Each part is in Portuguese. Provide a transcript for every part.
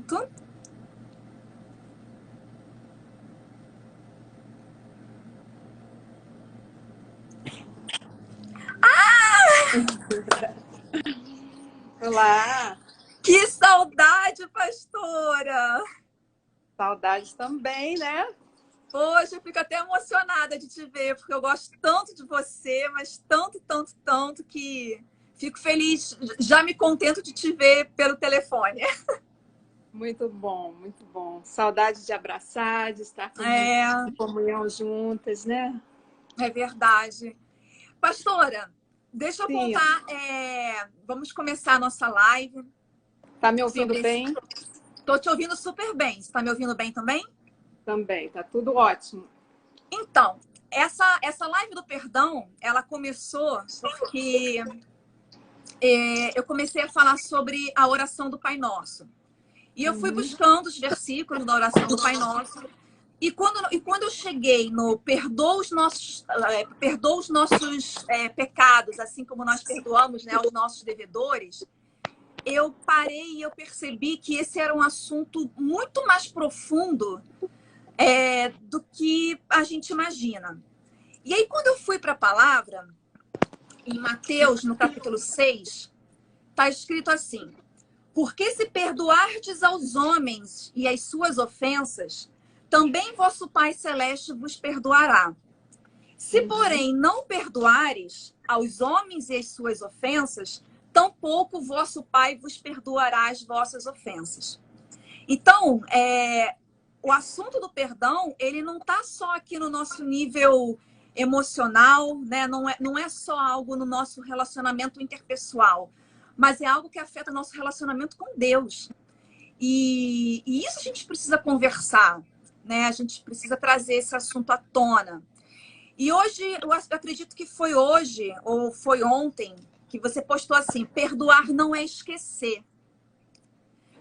junto. Olá! Que saudade, pastora! Saudades também, né? Hoje eu fico até emocionada de te ver, porque eu gosto tanto de você, mas tanto, tanto, tanto, que fico feliz, já me contento de te ver pelo telefone. Muito bom, muito bom. Saudade de abraçar, de estar É, em comunhão juntas, né? é verdade. Pastora, deixa eu Sim, contar, vamos começar a nossa live tá me ouvindo sobre esse... bem? Tô te ouvindo super bem. Você tá me ouvindo bem também? Também, tá tudo ótimo. Então, essa live do perdão, ela começou porque eu comecei a falar sobre a oração do Pai Nosso. E eu fui Uhum. buscando os versículos da oração do Pai Nosso. E quando eu cheguei no perdoa os nossos pecados, assim como nós perdoamos, né, os nossos devedores, eu parei e eu percebi que esse era um assunto muito mais profundo do que a gente imagina. E aí, quando eu fui para a palavra, em Mateus, no capítulo 6, está escrito assim: porque se perdoardes aos homens e as suas ofensas, também vosso Pai Celeste vos perdoará. Se, porém, não perdoares aos homens e as suas ofensas, tampouco vosso Pai vos perdoará as vossas ofensas. Então, o assunto do perdão, ele não está só aqui no nosso nível emocional, né? Não é só algo no nosso relacionamento interpessoal, mas é algo que afeta o nosso relacionamento com Deus. E isso a gente precisa conversar, né? A gente precisa trazer esse assunto à tona. E hoje, eu acredito que foi hoje, ou foi ontem, que você postou assim: perdoar não é esquecer,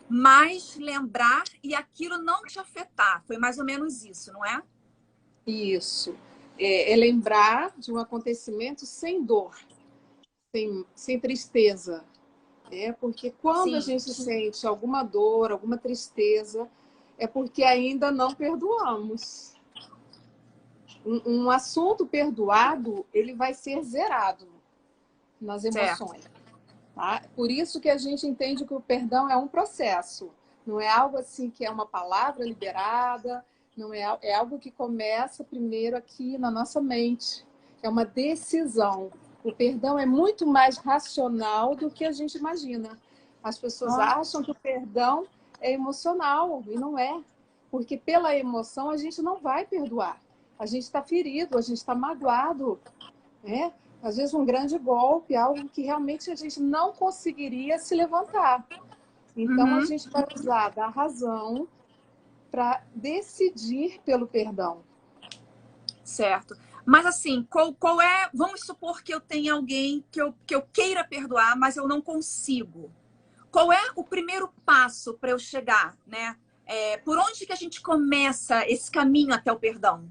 mas lembrar e aquilo não te afetar. Foi mais ou menos isso, não é? Isso. É lembrar de um acontecimento sem dor, sem tristeza. Porque quando a Sim, gente sente alguma dor, alguma tristeza, é porque ainda não perdoamos. Um assunto perdoado, ele vai ser zerado nas certo. emoções. Tá? Por isso que a gente entende que o perdão é um processo. Não é algo assim que é uma palavra liberada, não é algo que começa primeiro aqui na nossa mente. É uma decisão. O perdão é muito mais racional do que a gente imagina. As pessoas acham que o perdão é emocional, e não é. Porque pela emoção a gente não vai perdoar. A gente está ferido, a gente está magoado, né? Às vezes um grande golpe, algo que realmente a gente não conseguiria se levantar. Então a Uhum, gente vai usar da razão para decidir pelo perdão. certo. Mas assim, qual é. Vamos supor que eu tenha alguém que eu queira perdoar, mas eu não consigo. Qual é o primeiro passo para eu chegar, né? Por onde que a gente começa esse caminho até o perdão?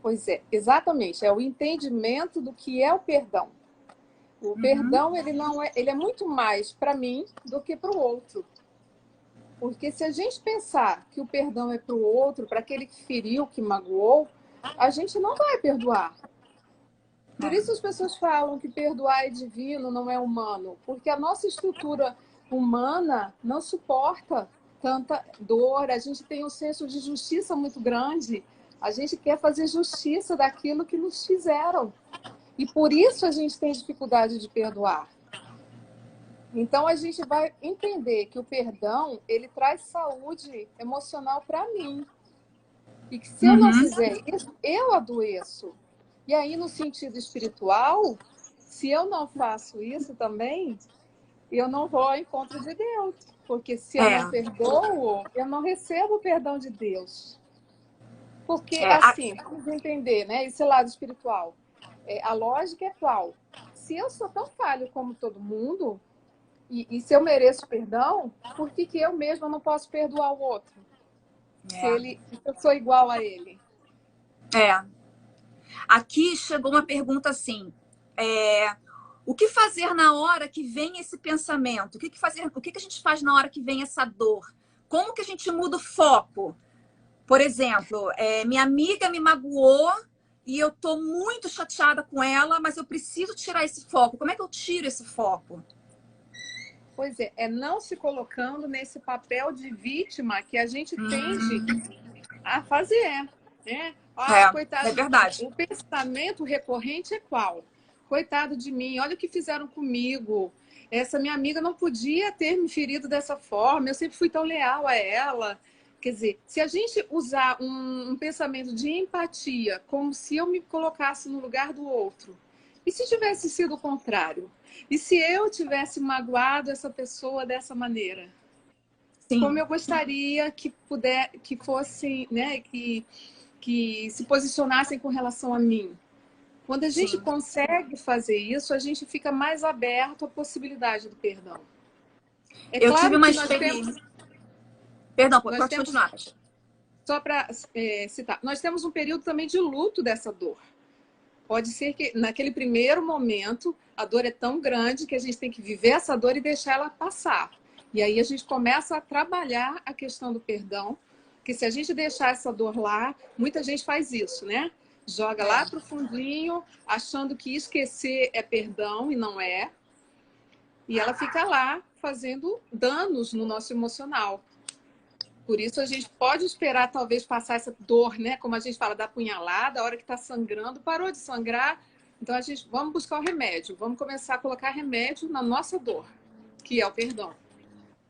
Pois é, exatamente, é o entendimento do que é o perdão. O Uhum, perdão, ele é muito mais para mim do que para o outro. Porque se a gente pensar que o perdão é para o outro, para aquele que feriu, que magoou, a gente não vai perdoar. Por isso as pessoas falam que perdoar é divino, não é humano, porque a nossa estrutura humana não suporta tanta dor, a gente tem um senso de justiça muito grande, a gente quer fazer justiça daquilo que nos fizeram. E por isso a gente tem dificuldade de perdoar. Então a gente vai entender que o perdão, ele traz saúde emocional para mim. E que se eu não uhum, fizer isso, eu adoeço. E aí, no sentido espiritual, se eu não faço isso também, eu não vou ao encontro de Deus. Porque se eu não é, perdoo, eu não recebo o perdão de Deus. Porque, é, a- assim, vamos entender, né? Esse lado espiritual. A lógica é qual? Se eu sou tão falho como todo mundo, e se eu mereço perdão, por que eu mesma não posso perdoar o outro? Se eu sou igual a ele? é. Aqui chegou uma pergunta assim: é, O que fazer na hora que vem esse pensamento? O que a gente faz na hora que vem essa dor? Como que a gente muda o foco? Por exemplo, minha amiga me magoou e eu tô muito chateada com ela, mas eu preciso tirar esse foco. Como é que eu tiro esse foco? Pois é não se colocando nesse papel de vítima que a gente tende a fazer, né? Coitado, É verdade. o pensamento recorrente é qual? Coitado de mim, olha o que fizeram comigo. Essa minha amiga não podia ter me ferido dessa forma, eu sempre fui tão leal a ela. Quer dizer, se a gente usar um pensamento de empatia, como se eu me colocasse no lugar do outro, e se tivesse sido o contrário? E se eu tivesse magoado essa pessoa dessa maneira? Sim. Como eu gostaria que fossem, né, que se posicionassem com relação a mim. Quando a gente consegue fazer isso, a gente fica mais aberto à possibilidade do perdão. Eu tive uma experiência. Perdão, pode continuar. Só para citar, nós temos um período também de luto dessa dor. Pode ser que naquele primeiro momento a dor é tão grande que a gente tem que viver essa dor e deixar ela passar. E aí a gente começa a trabalhar a questão do perdão, que se a gente deixar essa dor lá, muita gente faz isso, né? Joga lá pro fundinho, achando que esquecer é perdão e não é. E ela fica lá fazendo danos no nosso emocional. Por isso a gente pode esperar talvez passar essa dor, né? Como a gente fala da punhalada, a hora que está sangrando, parou de sangrar. Então vamos buscar o remédio, vamos começar a colocar remédio na nossa dor, que é o perdão.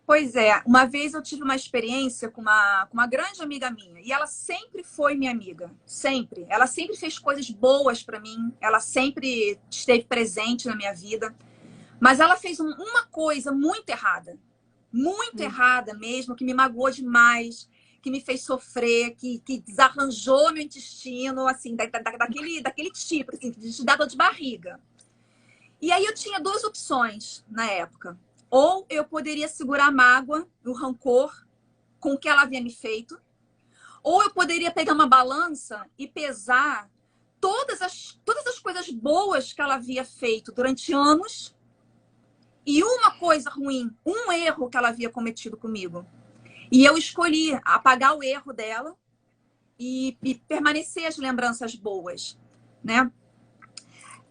Pois é, uma vez eu tive uma experiência com uma grande amiga minha e ela sempre foi minha amiga, sempre. Ela sempre fez coisas boas para mim, ela sempre esteve presente na minha vida, mas ela fez uma coisa muito errada mesmo, que me magoou demais, que me fez sofrer, que desarranjou meu intestino, assim, daquele tipo, assim, de dar dor de barriga. E aí eu tinha duas opções na época. Ou eu poderia segurar a mágoa, o rancor com o que ela havia me feito. Ou eu poderia pegar uma balança e pesar todas as coisas boas que ela havia feito durante anos e uma coisa ruim, um erro que ela havia cometido comigo. E eu escolhi apagar o erro dela e permanecer as lembranças boas, né?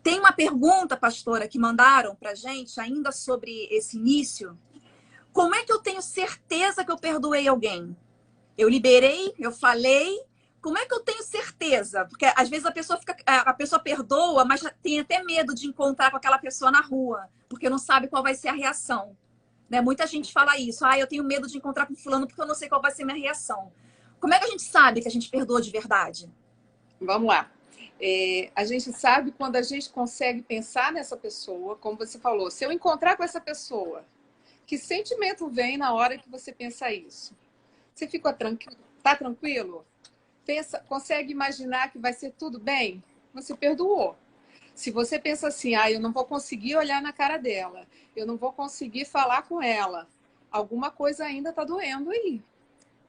Tem uma pergunta, pastora, que mandaram pra gente ainda sobre esse início. Como é que eu tenho certeza que eu perdoei alguém? Eu liberei, eu falei. Como é que eu tenho certeza? Porque às vezes a pessoa perdoa, mas tem até medo de encontrar com aquela pessoa na rua, porque não sabe qual vai ser a reação. Né? Muita gente fala isso. Eu tenho medo de encontrar com fulano porque eu não sei qual vai ser a minha reação. Como é que a gente sabe que a gente perdoa de verdade? Vamos lá. A gente sabe quando a gente consegue pensar nessa pessoa, como você falou, se eu encontrar com essa pessoa, que sentimento vem na hora que você pensa isso? Você fica tá tranquilo? Consegue imaginar que vai ser tudo bem? Você perdoou. Se você pensa assim, eu não vou conseguir olhar na cara dela, eu não vou conseguir falar com ela, alguma coisa ainda está doendo aí.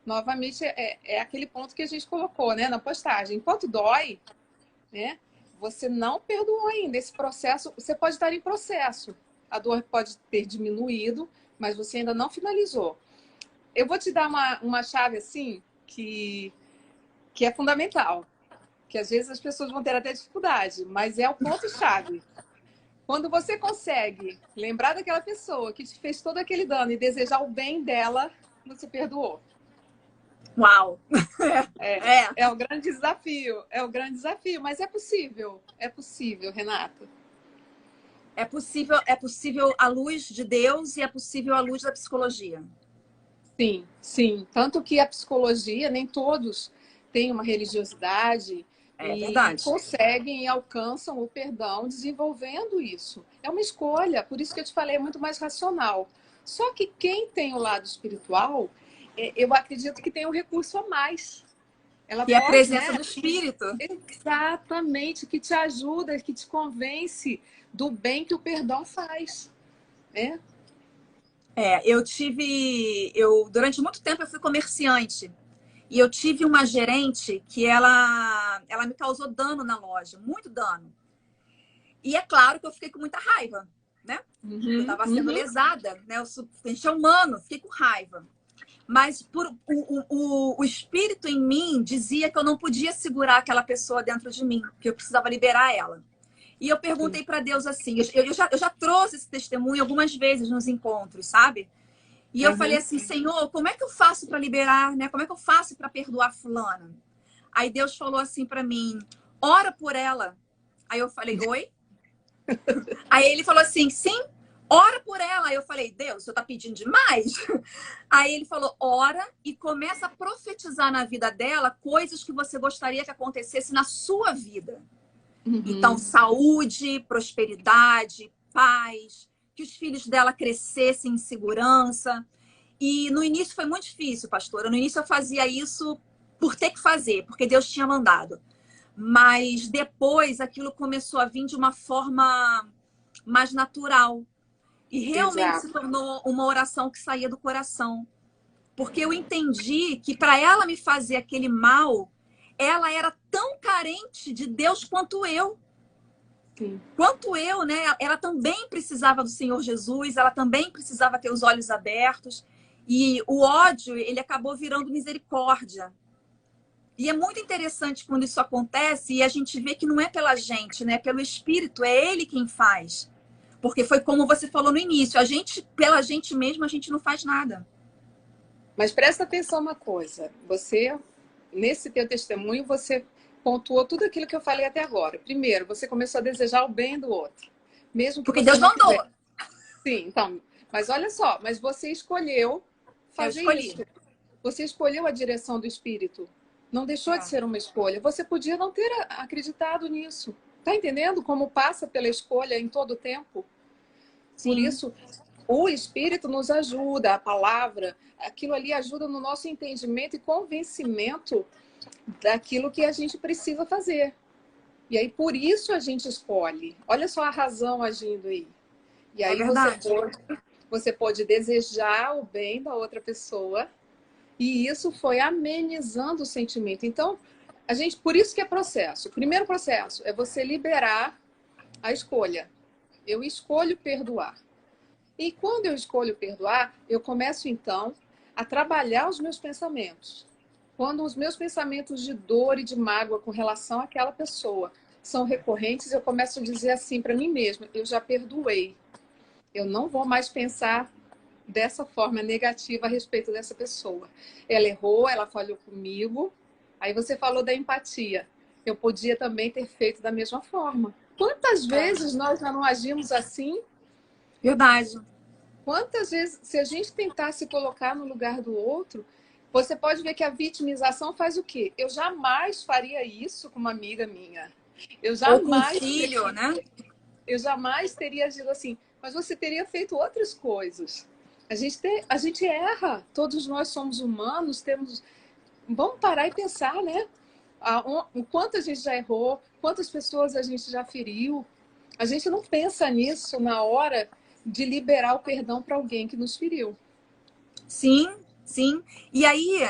Novamente, é aquele ponto que a gente colocou, né, na postagem. Enquanto dói, né, você não perdoou ainda. Esse processo, você pode estar em processo. A dor pode ter diminuído, mas você ainda não finalizou. Eu vou te dar uma chave assim, que é fundamental. Que às vezes as pessoas vão ter até dificuldade, mas é o ponto-chave. Quando você consegue lembrar daquela pessoa que te fez todo aquele dano e desejar o bem dela, você perdoou. Uau! É um grande desafio, mas é possível, Renata. É possível à luz de Deus e é possível à luz da psicologia. Sim, sim. Tanto que a psicologia, nem todos têm uma religiosidade e conseguem e alcançam o perdão desenvolvendo isso. É uma escolha, por isso que eu te falei, é muito mais racional. Só que quem tem o lado espiritual, eu acredito que tem um recurso a mais. E a presença do Espírito. Exatamente, que te ajuda, que te convence do bem que o perdão faz. Né? Durante muito tempo eu fui comerciante. E eu tive uma gerente que ela me causou dano na loja, muito dano. E é claro que eu fiquei com muita raiva, né? Eu estava sendo lesada, né? A gente é humano, fiquei com raiva. Mas o espírito em mim dizia que eu não podia segurar aquela pessoa dentro de mim, que eu precisava liberar ela. E eu perguntei para Deus assim, eu já trouxe esse testemunho algumas vezes nos encontros, sabe? E eu falei assim, Senhor, como é que eu faço para liberar, né? Como é que eu faço para perdoar fulana? Aí Deus falou assim para mim, ora por ela. Aí eu falei, oi? Aí ele falou assim, sim, ora por ela. Aí eu falei, Deus, você tá pedindo demais? Aí ele falou, ora e começa a profetizar na vida dela coisas que você gostaria que acontecesse na sua vida. Então, saúde, prosperidade, paz, que os filhos dela crescessem em segurança. E no início foi muito difícil, pastora. No início eu fazia isso por ter que fazer, porque Deus tinha mandado. Mas depois aquilo começou a vir de uma forma mais natural. E realmente se tornou uma oração que saía do coração. Porque eu entendi que para ela me fazer aquele mal, ela era tão carente de Deus quanto eu. Sim. Quanto eu, né? Ela também precisava do Senhor Jesus, ela também precisava ter os olhos abertos. E o ódio, ele acabou virando misericórdia. E é muito interessante quando isso acontece e a gente vê que não é pela gente, né? É pelo Espírito, é Ele quem faz. Porque foi como você falou no início, a gente, pela gente mesmo, a gente não faz nada. Mas presta atenção uma coisa, você, nesse teu testemunho, você pontuou tudo aquilo que eu falei até agora. Primeiro, você começou a desejar o bem do outro. Mesmo que porque Deus mandou. Sim, então, mas olha só, mas você escolheu fazer isso. Você escolheu a direção do Espírito. Não deixou de ser uma escolha. Você podia não ter acreditado nisso. Tá entendendo como passa pela escolha em todo o tempo? Sim. Por isso, o Espírito nos ajuda, a palavra, aquilo ali ajuda no nosso entendimento e convencimento daquilo que a gente precisa fazer. E aí, por isso a gente escolhe. Olha só a razão agindo aí. E aí você pode desejar o bem da outra pessoa e isso foi amenizando o sentimento. Então, por isso que é processo. O primeiro processo é você liberar a escolha. Eu escolho perdoar. E quando eu escolho perdoar, eu começo então a trabalhar os meus pensamentos. Quando os meus pensamentos de dor e de mágoa com relação àquela pessoa são recorrentes, eu começo a dizer assim para mim mesma, eu já perdoei. Eu não vou mais pensar dessa forma negativa a respeito dessa pessoa. Ela errou, ela falhou comigo. Aí você falou da empatia. Eu podia também ter feito da mesma forma. Quantas vezes nós já não agimos assim? Verdade. Quantas vezes, se a gente tentar se colocar no lugar do outro, você pode ver que a vitimização faz o quê? Eu jamais faria isso com uma amiga minha. Eu jamais, ou com filho, né? Eu jamais teria agido assim. Mas você teria feito outras coisas. A gente erra. Todos nós somos humanos, temos... Vamos parar e pensar, né? O quanto a gente já errou, quantas pessoas a gente já feriu. A gente não pensa nisso na hora de liberar o perdão para alguém que nos feriu. Sim, sim. E aí,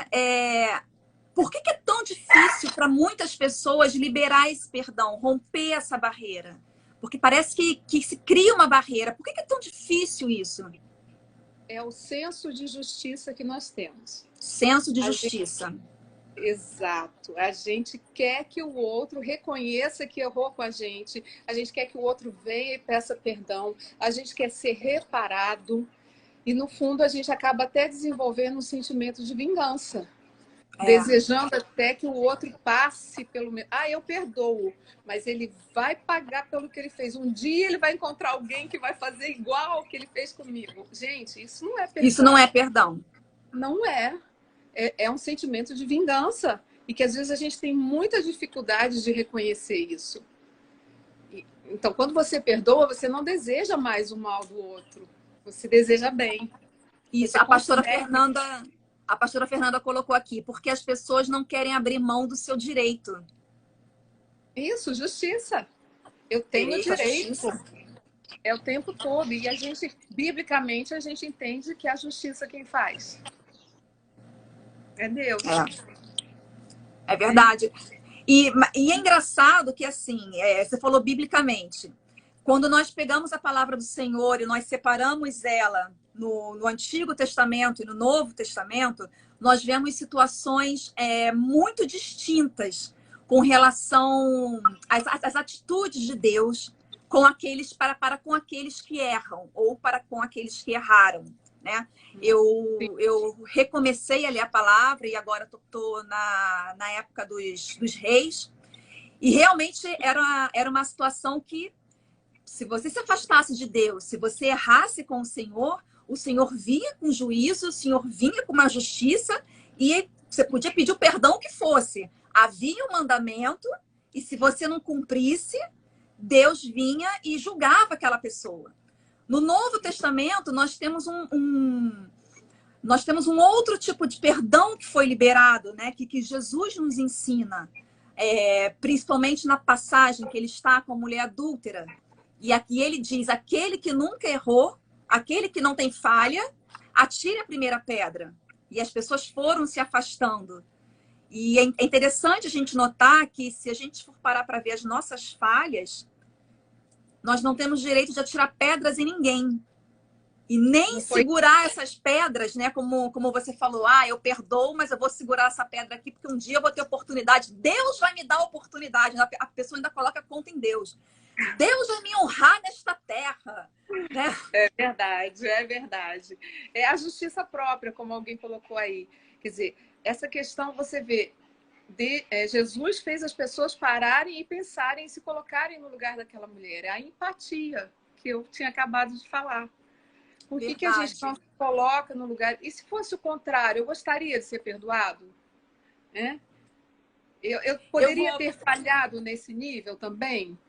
por que é tão difícil para muitas pessoas liberar esse perdão, romper essa barreira? Porque parece que se cria uma barreira. Por que é tão difícil isso? É o senso de justiça que nós temos. Senso de justiça. Exato. A gente quer que o outro reconheça que errou com a gente gente quer que o outro venha e peça perdão, a gente quer ser reparado e, no fundo, a gente acaba até desenvolvendo um sentimento de vingança. Desejando até que o outro passe pelo meu... eu perdoo, mas ele vai pagar pelo que ele fez. Um dia ele vai encontrar alguém que vai fazer igual ao que ele fez comigo. Gente, isso não é perdão. Isso não é perdão. Não é. É um sentimento de vingança. E que às vezes a gente tem muita dificuldade de reconhecer isso. Então, quando você perdoa, você não deseja mais o mal do outro. Você deseja bem. Isso, a pastora Fernanda colocou aqui, porque as pessoas não querem abrir mão do seu direito. Isso, justiça. Eu tenho direito. É o tempo todo. E biblicamente, a gente entende que a justiça quem faz é Deus. É verdade. E é engraçado que, assim, você falou biblicamente. Quando nós pegamos a palavra do Senhor e nós separamos ela no Antigo Testamento e no Novo Testamento, nós vemos situações muito distintas com relação às atitudes de Deus com aqueles para com aqueles que erram ou para com aqueles que erraram, né? Eu recomecei a ler a palavra e agora estou na época dos reis, e realmente era uma situação que, se você se afastasse de Deus, se você errasse com o Senhor vinha com juízo, o Senhor vinha com uma justiça, e você podia pedir o perdão que fosse. Havia um mandamento, e se você não cumprisse, Deus vinha e julgava aquela pessoa. No Novo Testamento, nós temos um outro tipo de perdão que foi liberado, né? Que Jesus nos ensina, principalmente na passagem que ele está com a mulher adúltera. E aqui ele diz: aquele que nunca errou, aquele que não tem falha, atire a primeira pedra. E as pessoas foram se afastando. E é interessante a gente notar que, se a gente for parar para ver as nossas falhas, nós não temos direito de atirar pedras em ninguém. E nem segurar essas pedras, né? Como você falou, eu perdoo, mas eu vou segurar essa pedra aqui porque um dia eu vou ter oportunidade. Deus vai me dar oportunidade. A pessoa ainda coloca a conta em Deus. Deus vai me honrar nesta terra. Né? É verdade, é verdade. É a justiça própria, como alguém colocou aí. Quer dizer, essa questão você vê, Jesus fez as pessoas pararem e pensarem, se colocarem no lugar daquela mulher. É a empatia que eu tinha acabado de falar. Por que a gente não se coloca no lugar? E se fosse o contrário, eu gostaria de ser perdoado? Né? Eu poderia ter falhado nesse nível também?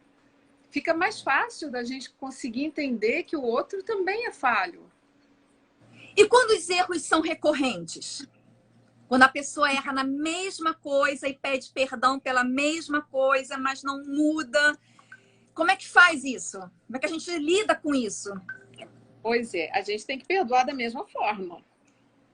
Fica mais fácil da gente conseguir entender que o outro também é falho. E quando os erros são recorrentes? Quando a pessoa erra na mesma coisa e pede perdão pela mesma coisa, mas não muda. Como é que faz isso? Como é que a gente lida com isso? Pois é, a gente tem que perdoar da mesma forma.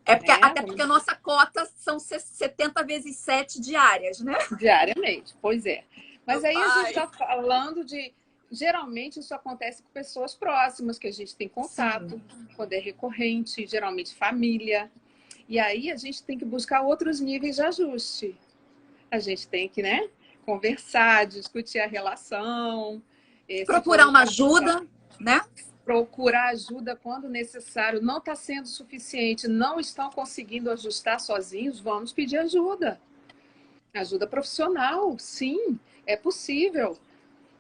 Até porque a nossa cota são 70 vezes 7 diárias, né? Diariamente, pois é. Mas aí a gente está falando de... Geralmente isso acontece com pessoas próximas, que a gente tem contato, sim, quando é recorrente, geralmente família. E aí a gente tem que buscar outros níveis de ajuste. A gente tem que, né, conversar, discutir a relação. Procurar uma ajuda, né? Procurar ajuda quando necessário. Não está sendo suficiente, não estão conseguindo ajustar sozinhos, vamos pedir ajuda. Ajuda profissional, sim, é possível.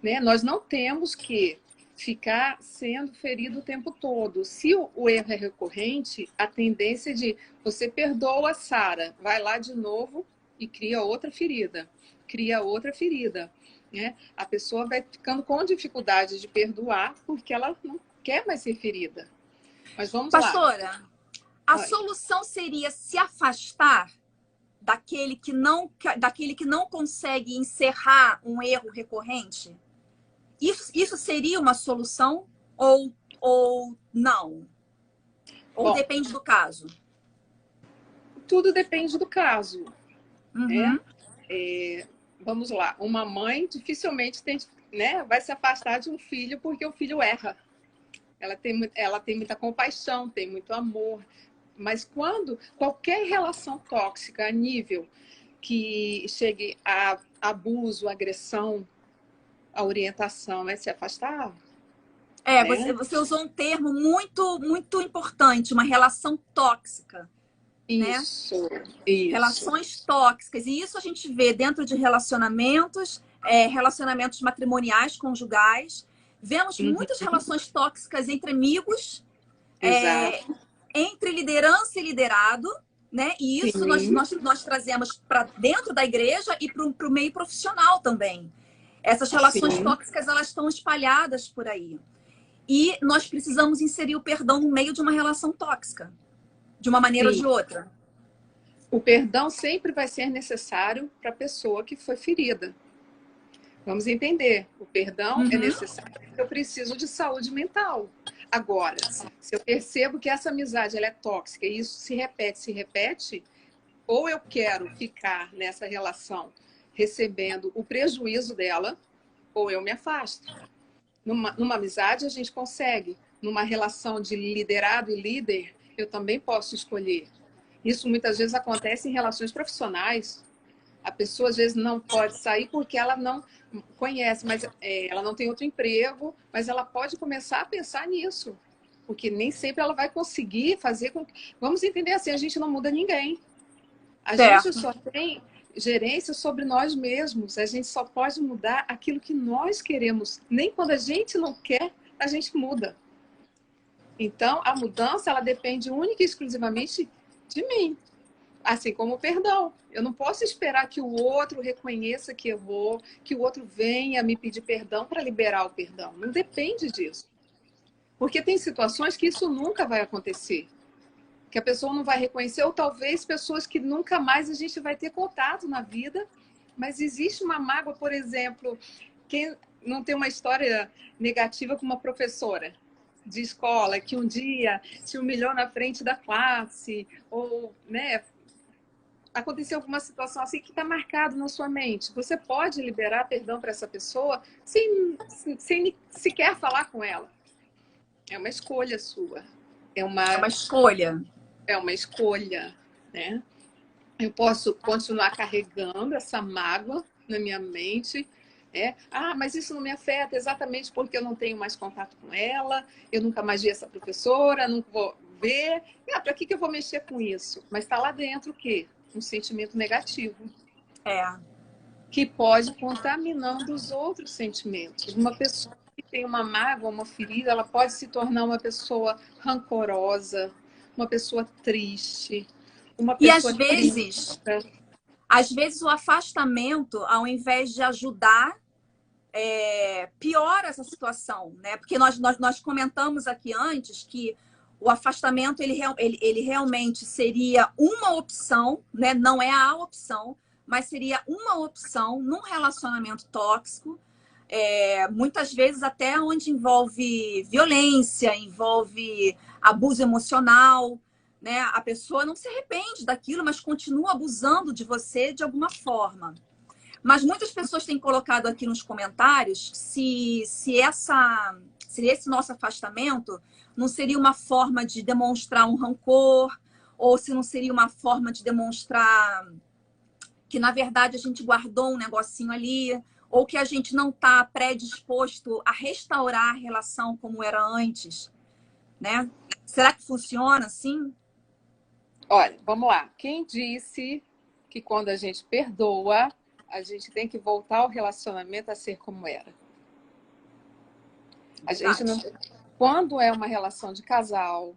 Né? Nós não temos que ficar sendo ferido o tempo todo. Se o erro é recorrente, a tendência de você perdoa a Sara, vai lá de novo e cria outra ferida. Cria outra ferida. Né? A pessoa vai ficando com dificuldade de perdoar porque ela não quer mais ser ferida. Mas vamos lá. Pastora, a solução seria se afastar daquele que não consegue encerrar um erro recorrente? Isso seria uma solução ou não? Ou depende do caso? Tudo depende do caso. Uhum. Vamos lá. Uma mãe dificilmente vai se afastar de um filho porque o filho erra. Ela tem muita compaixão, tem muito amor. Mas quando qualquer relação tóxica a nível que chegue a abuso, agressão, a orientação é se afastar. Você usou um termo muito, muito importante, uma relação tóxica. Isso, né? Isso. Relações tóxicas. E isso a gente vê dentro de relacionamentos, relacionamentos matrimoniais, conjugais. Vemos muitas relações tóxicas entre amigos, entre liderança e liderado. Né? E isso nós trazemos para dentro da igreja e para o meio profissional também. Essas relações tóxicas, elas estão espalhadas por aí. E nós precisamos inserir o perdão no meio de uma relação tóxica, de uma maneira ou de outra. O perdão sempre vai ser necessário para a pessoa que foi ferida. Vamos entender. O perdão é necessário porque eu preciso de saúde mental. Agora, se eu percebo que essa amizade ela é tóxica e isso se repete, ou eu quero ficar nessa relação recebendo o prejuízo dela, ou eu me afasto. Numa amizade a gente consegue. Numa relação de liderado e líder, eu também posso escolher. Isso muitas vezes acontece em relações profissionais. A pessoa às vezes não pode sair porque ela não conhece, mas ela não tem outro emprego, mas ela pode começar a pensar nisso. Porque nem sempre ela vai conseguir fazer com que... Vamos entender assim, a gente não muda ninguém. A gente só tem gerência sobre nós mesmos. A gente só pode mudar aquilo que nós queremos. Nem quando a gente não quer, a gente muda. Então, a mudança, ela depende única e exclusivamente de mim. Assim como o perdão. Eu não posso esperar que o outro reconheça que errou, que o outro venha me pedir perdão para liberar o perdão. Não depende disso. Porque tem situações que isso nunca vai acontecer. Que a pessoa não vai reconhecer, ou talvez pessoas que nunca mais a gente vai ter contato na vida. Mas existe uma mágoa, por exemplo, quem não tem uma história negativa com uma professora de escola, que um dia se humilhou na frente da classe, ou, né, aconteceu alguma situação assim que está marcado na sua mente. Você pode liberar perdão para essa pessoa sem sequer falar com ela. É uma escolha sua. É uma escolha. É uma escolha, né? Eu posso continuar carregando essa mágoa na minha mente. Mas isso não me afeta exatamente porque eu não tenho mais contato com ela, eu nunca mais vi essa professora, não vou ver. Para que eu vou mexer com isso? Mas está lá dentro o quê? Um sentimento negativo. Que pode contaminando os outros sentimentos. Uma pessoa que tem uma mágoa, uma ferida, ela pode se tornar uma pessoa rancorosa, uma pessoa triste, uma pessoa às vezes o afastamento, ao invés de ajudar, piora essa situação, né? Porque nós comentamos aqui antes que o afastamento ele realmente seria uma opção, né? Não é a opção, mas seria uma opção num relacionamento tóxico, muitas vezes até onde envolve violência, envolve abuso emocional, né? A pessoa não se arrepende daquilo, mas continua abusando de você de alguma forma. Mas muitas pessoas têm colocado aqui nos comentários se esse nosso afastamento não seria uma forma de demonstrar um rancor, ou se não seria uma forma de demonstrar que, na verdade, a gente guardou um negocinho ali, ou que a gente não está predisposto a restaurar a relação como era antes, né? Será que funciona assim? Olha, vamos lá. Quem disse que quando a gente perdoa, a gente tem que voltar ao relacionamento a ser como era? A gente não... Quando é uma relação de casal,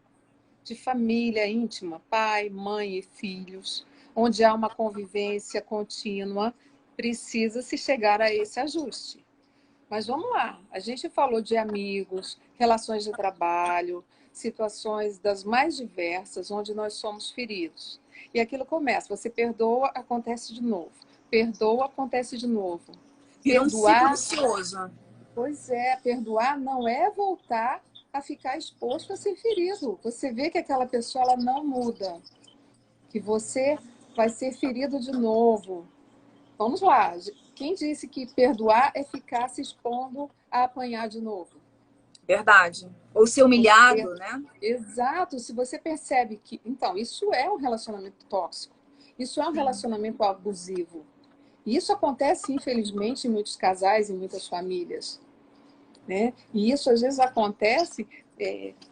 de família íntima, pai, mãe e filhos, onde há uma convivência contínua, precisa se chegar a esse ajuste. Mas vamos lá, a gente falou de amigos, relações de trabalho, situações das mais diversas, onde nós somos feridos. E aquilo começa, você perdoa, acontece de novo. Perdoa, acontece de novo. Perdoar... vicioso. Pois é, perdoar não é voltar a ficar exposto a ser ferido. Você vê que aquela pessoa ela não muda, que você vai ser ferido de novo. Vamos lá, quem disse que perdoar é ficar se expondo a apanhar de novo? Verdade. Ou ser humilhado, né? Exato. Se você percebe que... Então, isso é um relacionamento tóxico. Isso é um relacionamento abusivo. E isso acontece, infelizmente, em muitos casais, em muitas famílias. Né? E isso, às vezes, acontece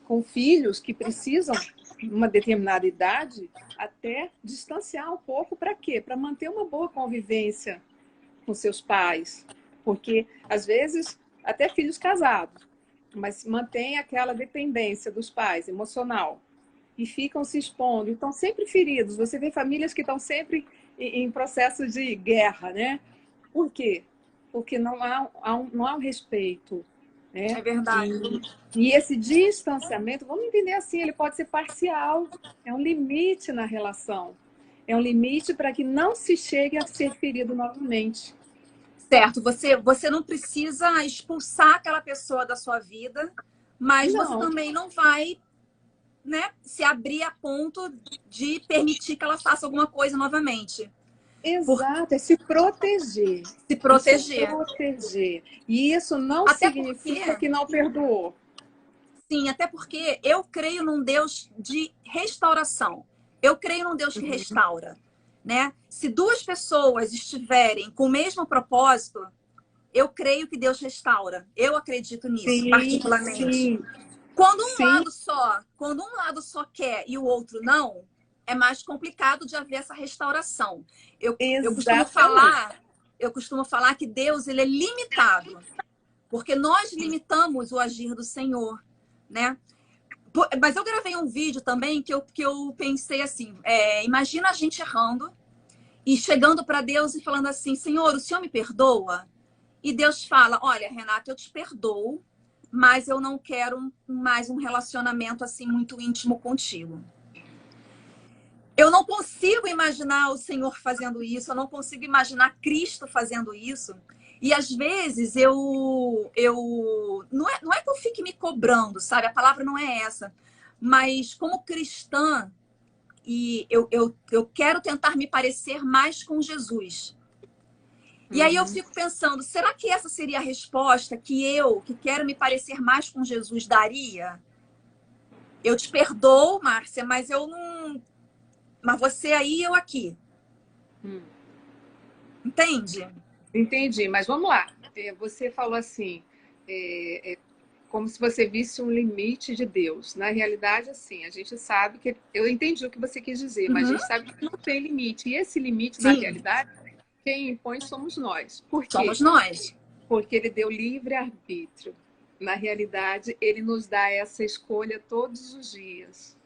com filhos que precisam, numa determinada idade, até distanciar um pouco. Para quê? Para manter uma boa convivência com seus pais. Porque, às vezes, até filhos casados, mas mantém aquela dependência dos pais, emocional. E ficam se expondo. E estão sempre feridos. Você vê famílias que estão sempre em processo de guerra, né? Por quê? Porque não há um respeito. Né? É verdade. E esse distanciamento, vamos entender assim, ele pode ser parcial. É um limite na relação. É um limite para que não se chegue a ser ferido novamente. Certo. Você não precisa expulsar aquela pessoa da sua vida, mas você também não vai, né, se abrir a ponto de permitir que ela faça alguma coisa novamente. Exato, é se proteger. Se Isso é proteger. proteger. E isso não Até significa porque, que não perdoou. sim, até porque eu creio num Deus de restauração. Eu creio num Deus que Uhum. restaura, né? Se duas pessoas estiverem com o mesmo propósito, eu creio que Deus restaura. Eu acredito nisso, Sim, particularmente. sim, sim, Quando um lado só quer e o outro não, é mais complicado de haver essa restauração. Eu costumo exatamente. falar, eu costumo falar que Deus ele é limitado, porque nós limitamos o agir do Senhor, né? Mas eu gravei um vídeo também que eu pensei assim: imagina a gente errando e chegando para Deus e falando assim: Senhor, o Senhor me perdoa? E Deus fala: olha, Renata, eu te perdoo, mas eu não quero mais um relacionamento assim muito íntimo contigo. Eu não consigo imaginar o Senhor fazendo isso, eu não consigo imaginar Cristo fazendo isso. E às vezes não é que eu fique me cobrando, sabe? A palavra não é essa. Mas como cristã, eu quero tentar me parecer mais com Jesus. E aí eu Uhum. fico pensando, será que essa seria a resposta que eu, que quero me parecer mais com Jesus, daria? Eu te perdoo, Márcia, mas eu não. Mas você aí, eu aqui. Hum. Entende? Entendi, mas vamos lá. Você falou assim, como se você visse um limite de Deus. Na realidade, assim, a gente sabe que. Eu entendi o que você quis dizer, mas a Uhum. gente sabe que não tem limite. E esse limite, na Sim, realidade, quem impõe somos nós. Por somos quê? nós. Porque ele deu livre-arbítrio. Na realidade, ele nos dá essa escolha todos os dias.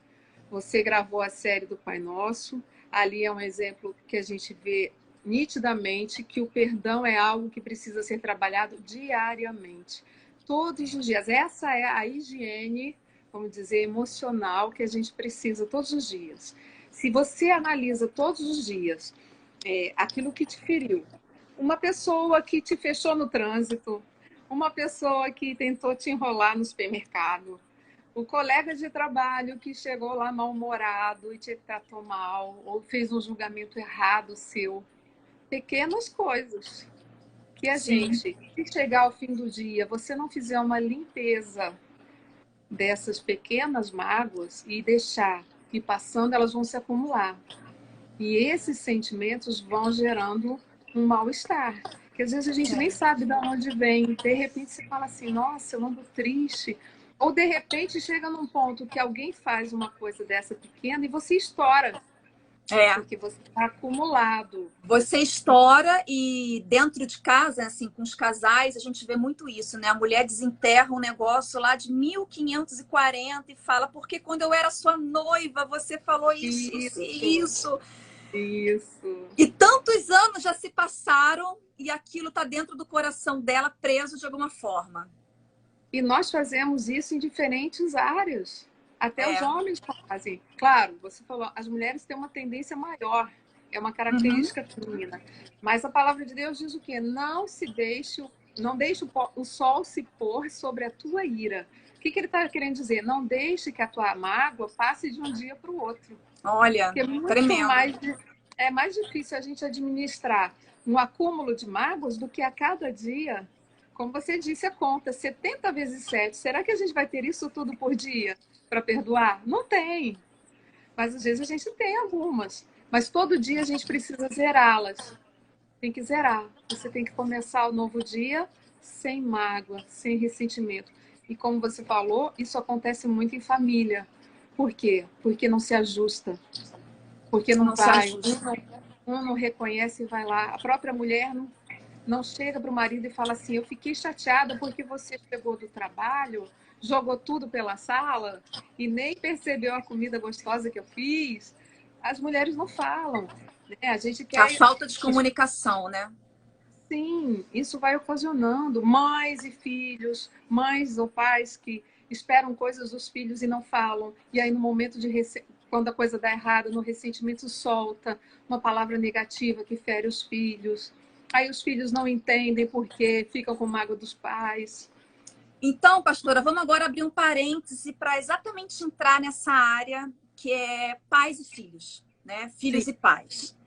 Você gravou a série do Pai Nosso, ali é um exemplo que a gente vê nitidamente que o perdão é algo que precisa ser trabalhado diariamente, todos os dias. Essa é a higiene, vamos dizer, emocional que a gente precisa todos os dias. Se você analisa todos os dias aquilo que te feriu, uma pessoa que te fechou no trânsito, uma pessoa que tentou te enrolar no supermercado, o colega de trabalho que chegou lá mal-humorado e te tratou mal, ou fez um julgamento errado seu. Pequenas coisas que a Sim, gente, se chegar ao fim do dia, você não fizer uma limpeza dessas pequenas mágoas e deixar ir passando, elas vão se acumular. E esses sentimentos vão gerando um mal-estar. Que às vezes a gente nem sabe de onde vem. De repente você fala assim, nossa, eu ando triste. Ou de repente chega num ponto que alguém faz uma coisa dessa pequena e você estoura, é. porque você está acumulado. Você estoura e dentro de casa, assim, com os casais, a gente vê muito isso, né? A mulher desenterra um negócio lá de 1540 e fala, porque quando eu era sua noiva, você falou isso, isso e Isso, isso. isso. E tantos anos já se passaram e aquilo está dentro do coração dela, preso de alguma forma. E nós fazemos isso em diferentes áreas. Até os É. homens fazem. Claro, você falou, as mulheres têm uma tendência maior, é uma Uhum. característica feminina. Mas a palavra de Deus diz o quê? Não deixe o sol se pôr sobre a tua ira. O que ele está querendo dizer? Não deixe que a tua mágoa passe de um dia para o outro. Olha, Porque tremendo. é mais difícil a gente administrar um acúmulo de mágoas do que a cada dia, como você disse, a conta 70 vezes 7. Será que a gente vai ter isso tudo por dia para perdoar? Não tem. Mas às vezes a gente tem algumas. Mas todo dia a gente precisa zerá-las. Tem que zerar. Você tem que começar o novo dia sem mágoa, sem ressentimento. E como você falou, isso acontece muito em família. Por quê? Porque não se ajusta. Porque não Não se vai, ajusta. um não reconhece e vai lá. A própria mulher não chega para o marido e fala assim: eu fiquei chateada porque você chegou do trabalho, jogou tudo pela sala e nem percebeu a comida gostosa que eu fiz. As mulheres não falam, né? A gente A quer. falta de comunicação, né? Sim, isso vai ocasionando mães e filhos, mães ou pais que esperam coisas dos filhos e não falam. E aí, no momento de quando a coisa dá errada, no ressentimento solta uma palavra negativa que fere os filhos. Aí os filhos não entendem porque ficam com mágoa dos pais. Então, pastora, vamos agora abrir um parêntese para exatamente entrar nessa área que é pais e filhos, né? Sim. Filhos e pais.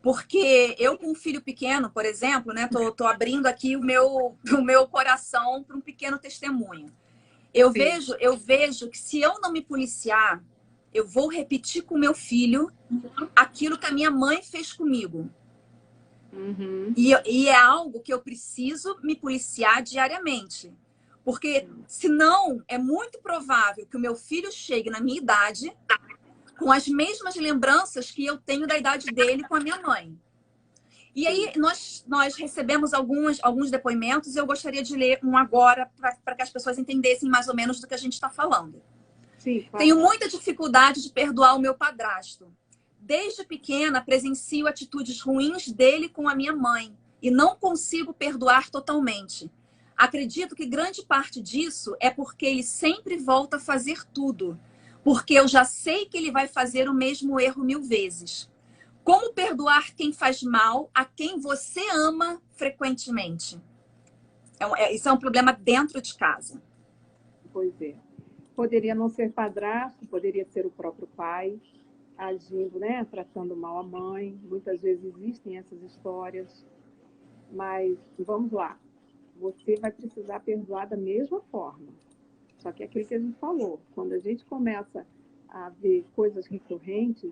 Porque eu com um filho pequeno, por exemplo, né, tô abrindo aqui o meu coração para um pequeno testemunho. Sim. Eu vejo que se eu não me policiar, eu vou repetir com meu filho aquilo que a minha mãe fez comigo. Uhum. E é algo que eu preciso me policiar diariamente. Porque senão é muito provável que o meu filho chegue na minha idade com as mesmas lembranças que eu tenho da idade dele com a minha mãe. E aí nós recebemos alguns depoimentos e eu gostaria de ler um agora para que as pessoas entendessem mais ou menos do que a gente está falando. Sim, claro. Tenho muita dificuldade de perdoar o meu padrasto. Desde pequena, presencio atitudes ruins dele com a minha mãe e não consigo perdoar totalmente. Acredito que grande parte disso é porque ele sempre volta a fazer tudo, porque eu já sei que ele vai fazer o mesmo erro 1000 vezes. Como perdoar quem faz mal a quem você ama frequentemente? Isso é um problema dentro de casa. Pois é. Poderia não ser padrasto, poderia ser o próprio pai, agindo, né, tratando mal a mãe. Muitas vezes existem essas histórias, mas vamos lá. Você vai precisar perdoar da mesma forma. Só que é aquilo que a gente falou, quando a gente começa a ver coisas recorrentes,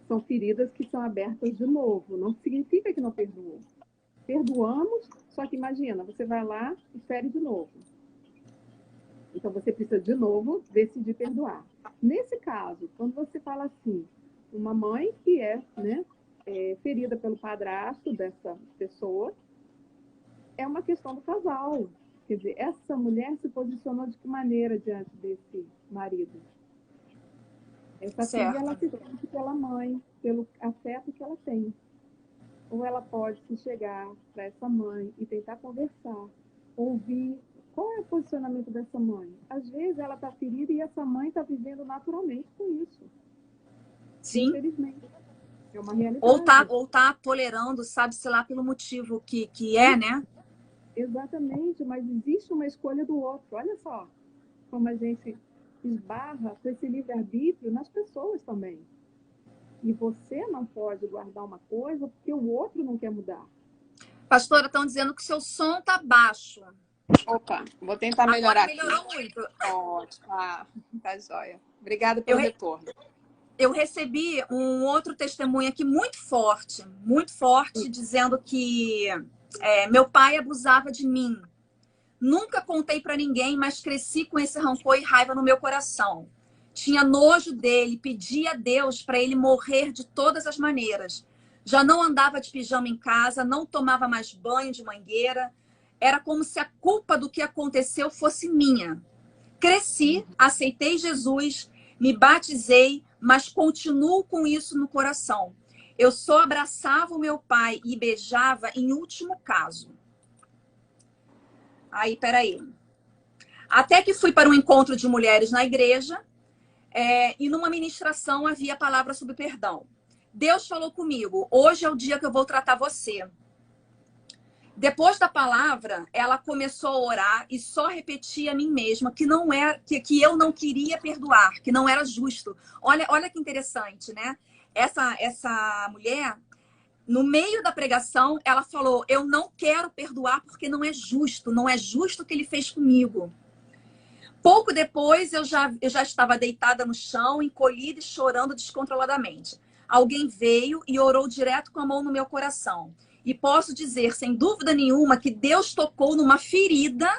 são feridas que são abertas de novo. Não significa que não perdoou. Perdoamos, só que imagina, você vai lá e fere de novo. Então, você precisa, de novo, decidir perdoar. Nesse caso, quando você fala assim, uma mãe que né, ferida pelo padrasto dessa pessoa, é uma questão do casal. Quer dizer, essa mulher se posicionou de que maneira diante desse marido? Essa filha, ela Certo. se sente pela mãe, pelo afeto que ela tem. Ou ela pode se chegar para essa mãe e tentar conversar, ouvir qual é o posicionamento dessa mãe. Às vezes ela está ferida e essa mãe está vivendo naturalmente com isso. Sim. Infelizmente. É uma realidade. Ou tá tolerando, sabe-se lá pelo motivo que é, né? Exatamente, mas existe uma escolha do outro. Olha só como a gente esbarra com esse livre-arbítrio nas pessoas também. E você não pode guardar uma coisa porque o outro não quer mudar. Pastora, estão dizendo que o seu som tá baixo. Opa, vou tentar melhorar aqui. Agora melhorou muito. Ótimo. Tá joia. Obrigada pelo retorno. Eu recebi um outro testemunho aqui muito forte, dizendo que meu pai abusava de mim. Nunca contei para ninguém, mas cresci com esse rancor e raiva no meu coração. Tinha nojo dele, pedia a Deus para ele morrer de todas as maneiras. Já não andava de pijama em casa, não tomava mais banho de mangueira. Era como se a culpa do que aconteceu fosse minha. Cresci, aceitei Jesus, me batizei, mas continuo com isso no coração. Eu só abraçava o meu pai e beijava em último caso. Aí, peraí. Até que fui para um encontro de mulheres na igreja e numa ministração havia a palavra sobre perdão. Deus falou comigo, hoje é o dia que eu vou tratar você. Depois da palavra, ela começou a orar e só repetia a mim mesma que não é que eu não queria perdoar, que não era justo. Olha que interessante, né? Essa mulher, no meio da pregação, ela falou: eu não quero perdoar porque não é justo o que ele fez comigo. Pouco depois, eu já estava deitada no chão, encolhida e chorando descontroladamente. Alguém veio e orou direto com a mão no meu coração. E posso dizer, sem dúvida nenhuma, que Deus tocou numa ferida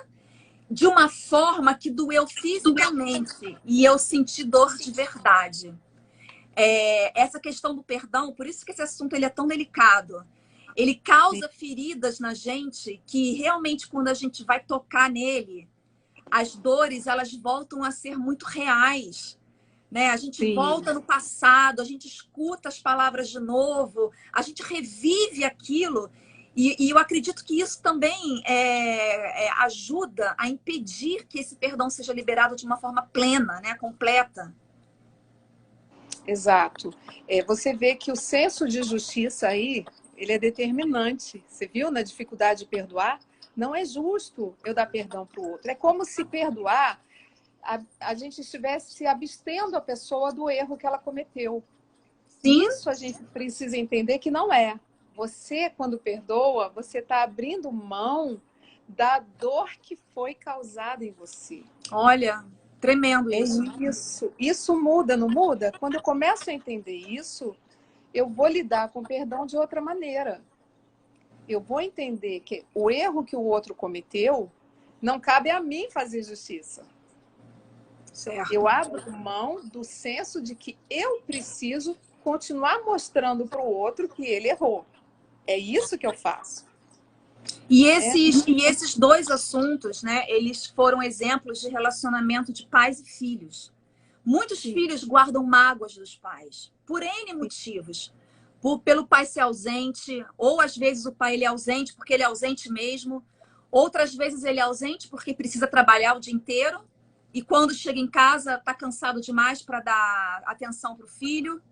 de uma forma que doeu fisicamente. E eu senti dor de verdade. Essa questão do perdão, por isso que esse assunto ele é tão delicado. Ele causa feridas na gente que realmente, quando a gente vai tocar nele, as dores elas voltam a ser muito reais, né? A gente volta no passado, a gente escuta as palavras de novo, a gente revive aquilo e eu acredito que isso também ajuda a impedir que esse perdão seja liberado de uma forma plena, né? Completa. Exato. Você vê que o senso de justiça aí, ele é determinante. Você viu na dificuldade de perdoar? Não é justo eu dar perdão para o outro. É como se perdoar, a gente estivesse abstendo a pessoa do erro que ela cometeu. Sim, Isso a gente precisa entender que não é. Você, quando perdoa, você está abrindo mão da dor que foi causada em você. olha, tremendo É isso. isso. Isso muda, não muda? Quando eu começo a entender isso, eu vou lidar com o perdão de outra maneira. Eu vou entender que o erro que o outro cometeu não cabe a mim fazer justiça. Certo. Eu abro mão do senso de que eu preciso continuar mostrando para o outro que ele errou. É isso que eu faço. E esses dois assuntos, né, eles foram exemplos de relacionamento de pais e filhos. Muitos Sim. filhos guardam mágoas dos pais, por N motivos. Pelo pai ser ausente, ou às vezes o pai ele é ausente porque ele é ausente mesmo, outras vezes ele é ausente porque precisa trabalhar o dia inteiro, e quando chega em casa está cansado demais para dar atenção para o filho.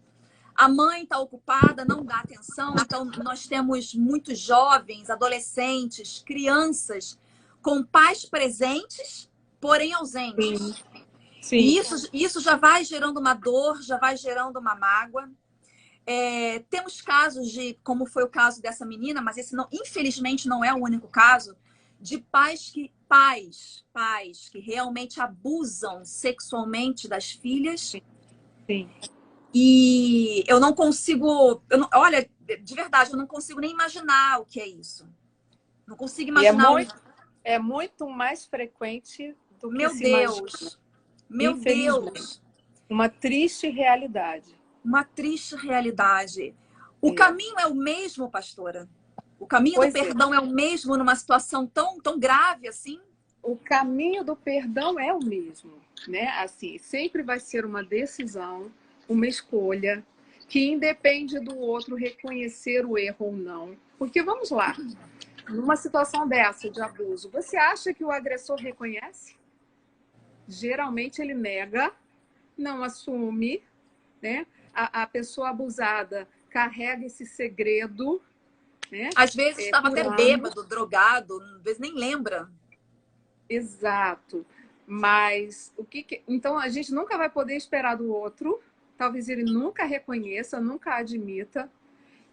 A mãe está ocupada, não dá atenção. Então, nós temos muitos jovens, adolescentes, crianças com pais presentes, porém ausentes. Sim. E isso já vai gerando uma dor, já vai gerando uma mágoa. Temos casos de, como foi o caso dessa menina, mas esse não, infelizmente não é o único caso, de pais que realmente abusam sexualmente das filhas. Sim. E eu não consigo, olha, de verdade, eu não consigo nem imaginar o que é isso. Não consigo imaginar. É muito mais frequente do que Meu se imagina. Deus, meu Deus, uma triste realidade. uma triste realidade. O caminho é o mesmo, pastora? O caminho do perdão é o mesmo numa situação tão, tão grave assim? O caminho do perdão é o mesmo, né? Assim, sempre vai ser uma decisão, uma escolha que independe do outro reconhecer o erro ou não. Porque vamos lá, numa situação dessa de abuso, você acha que o agressor reconhece? Geralmente ele nega, não assume, né? A pessoa abusada carrega esse segredo, né? Às vezes estava até bêbado, drogado, às vezes nem lembra. Exato. Mas então a gente nunca vai poder esperar do outro, talvez ele nunca reconheça, nunca admita,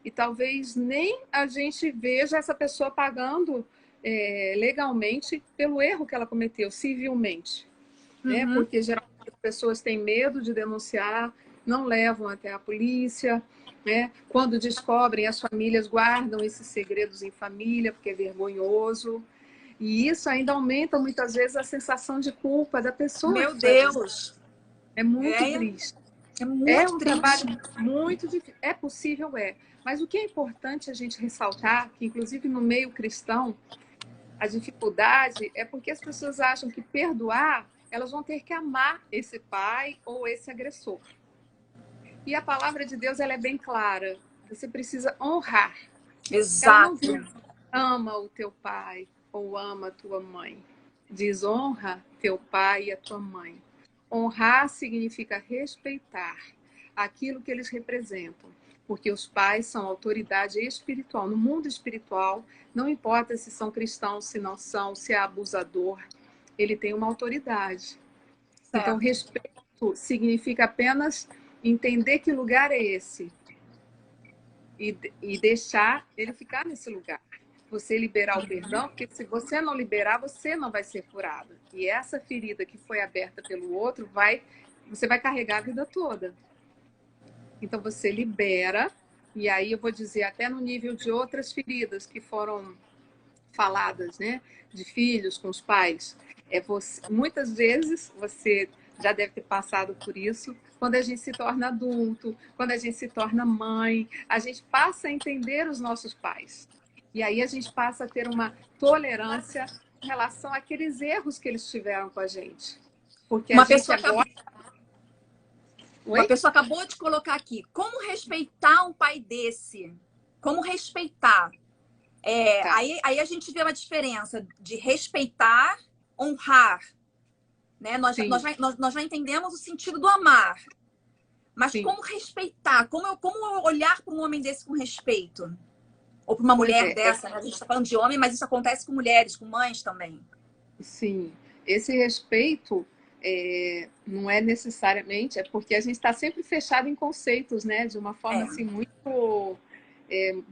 e talvez nem a gente veja essa pessoa pagando legalmente pelo erro que ela cometeu, civilmente. Né? Porque geralmente as pessoas têm medo de denunciar, não levam até a polícia. Né? Quando descobrem, as famílias guardam esses segredos em família, porque é vergonhoso. E isso ainda aumenta muitas vezes a sensação de culpa da pessoa. Meu Deus! É muito triste. É muito um triste. Trabalho muito difícil. É possível, Mas o que é importante a gente ressaltar, que inclusive no meio cristão, a dificuldade é porque as pessoas acham que perdoar, elas vão ter que amar esse pai ou esse agressor. E a palavra de Deus ela é bem clara. Você precisa honrar. Exato. Ela não diz, ama o teu pai ou ama a tua mãe. Diz, honra teu pai e a tua mãe. Honrar significa respeitar aquilo que eles representam. Porque os pais são autoridade espiritual. No mundo espiritual, não importa se são cristãos, se não são, se é abusador, ele tem uma autoridade. Certo. Então, respeito significa apenas entender que lugar é esse e deixar ele ficar nesse lugar. Você liberar o perdão, porque se você não liberar, você não vai ser curado. E essa ferida que foi aberta pelo outro, você vai carregar a vida toda. Então, você libera, e aí eu vou dizer, até no nível de outras feridas que foram faladas, né? De filhos com os pais. Muitas vezes, você já deve ter passado por isso, quando a gente se torna adulto, quando a gente se torna mãe, a gente passa a entender os nossos pais. E aí a gente passa a ter uma tolerância em relação àqueles erros que eles tiveram com a gente. Porque Uma pessoa acabou de colocar aqui, como respeitar um pai desse? Como respeitar? Tá. Aí a gente vê uma diferença de respeitar, honrar. Né? Nós já entendemos o sentido do amar. Mas como respeitar? Como eu olhar para um homem desse com respeito? Ou para uma mulher dessa? Né? A gente está falando de homem, mas isso acontece com mulheres, com mães também. Sim. Esse respeito não é necessariamente, é porque a gente está sempre fechado em conceitos, né? De uma forma assim muito, eu